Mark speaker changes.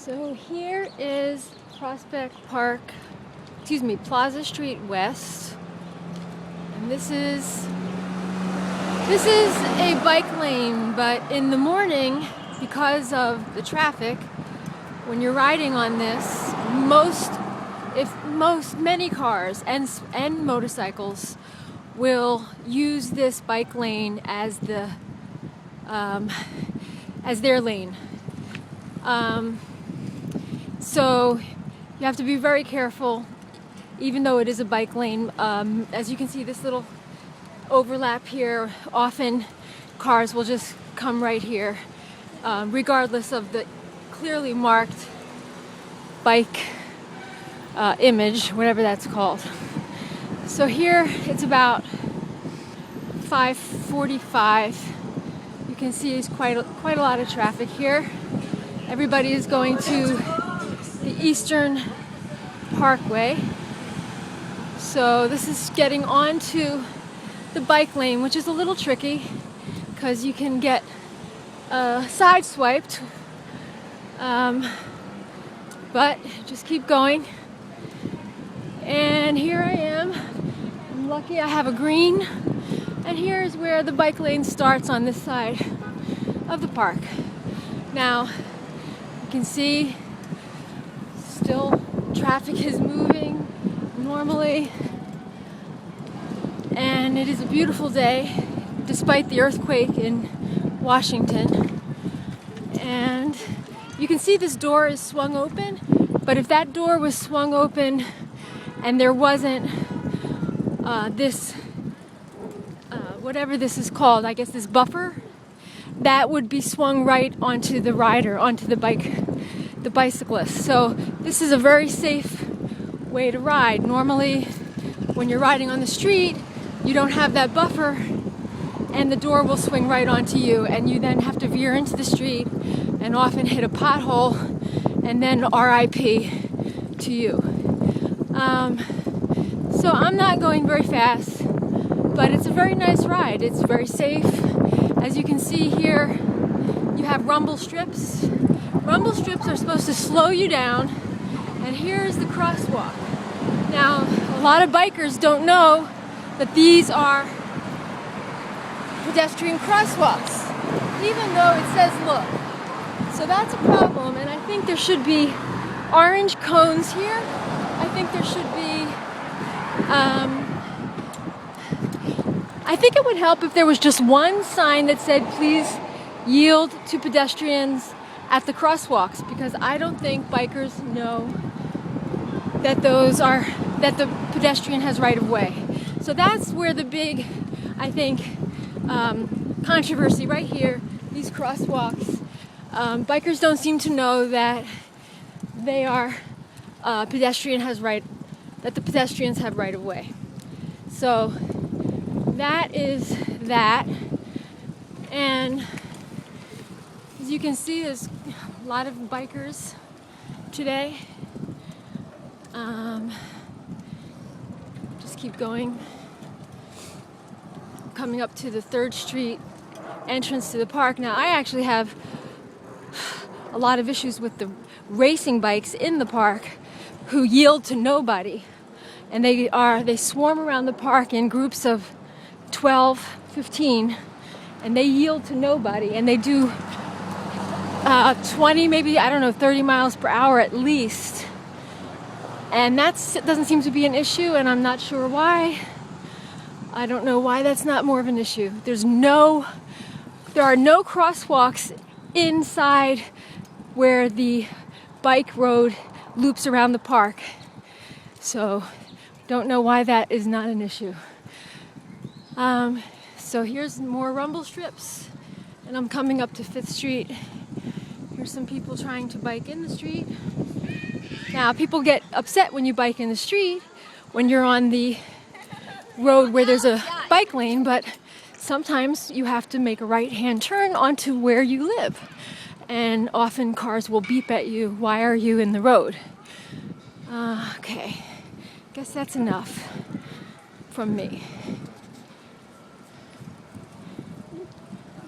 Speaker 1: So here is Plaza Street West. And this is a bike lane, but in the morning, because of the traffic, when you're riding on this, many cars and motorcycles will use this bike lane as their lane. So you have to be very careful, even though it is a bike lane. As you can see, this little overlap here, often cars will just come right here, regardless of the clearly marked bike image, whatever that's called. So here it's about 5:45. You can see it's quite a lot of traffic here. Everybody is going to the Eastern Parkway. So this is getting onto the bike lane, which is a little tricky because you can get sideswiped. But just keep going. And here I am. I'm lucky I have a green. And here is where the bike lane starts on this side of the park. Now, you can see still traffic is moving normally. And it is a beautiful day, despite the earthquake in Washington. And you can see this door is swung open, but if that door was swung open and there wasn't whatever this is called, I guess this buffer, that would be swung right onto the rider, onto the bicyclist. So this is a very safe way to ride. Normally, when you're riding on the street, you don't have that buffer, and the door will swing right onto you, and you then have to veer into the street and often hit a pothole, and then RIP to you. So I'm not going very fast, but it's a very nice ride. It's very safe. As you can see here, you have rumble strips. Rumble strips are supposed to slow you down, and here's the crosswalk. Now, a lot of bikers don't know that these are pedestrian crosswalks, even though it says look. So that's a problem, and I think there should be orange cones here. I think there should be, I think it would help if there was just one sign that said, please yield to pedestrians at the crosswalks, because I don't think bikers know that that the pedestrian has right of way. So that's where the big, I think, controversy right here, these crosswalks. Bikers don't seem to know that they are that the pedestrians have right of way. So that is that. And as you can see, there's a lot of bikers today. Just keep going. Coming up to the 3rd Street entrance to the park. Now, I actually have a lot of issues with the racing bikes in the park who yield to nobody. And they swarm around the park in groups of 12, 15, and they yield to nobody. And they do 20, maybe, 30 miles per hour at least. And that doesn't seem to be an issue, and I'm not sure why. I don't know why that's not more of an issue. There are no crosswalks inside where the bike road loops around the park. So, don't know why that is not an issue. So here's more rumble strips, and I'm coming up to 5th Street. Here's some people trying to bike in the street. Now, people get upset when you bike in the street, when you're on the road where there's a bike lane, but sometimes you have to make a right-hand turn onto where you live. And often cars will beep at you, why are you in the road? Okay, guess that's enough from me.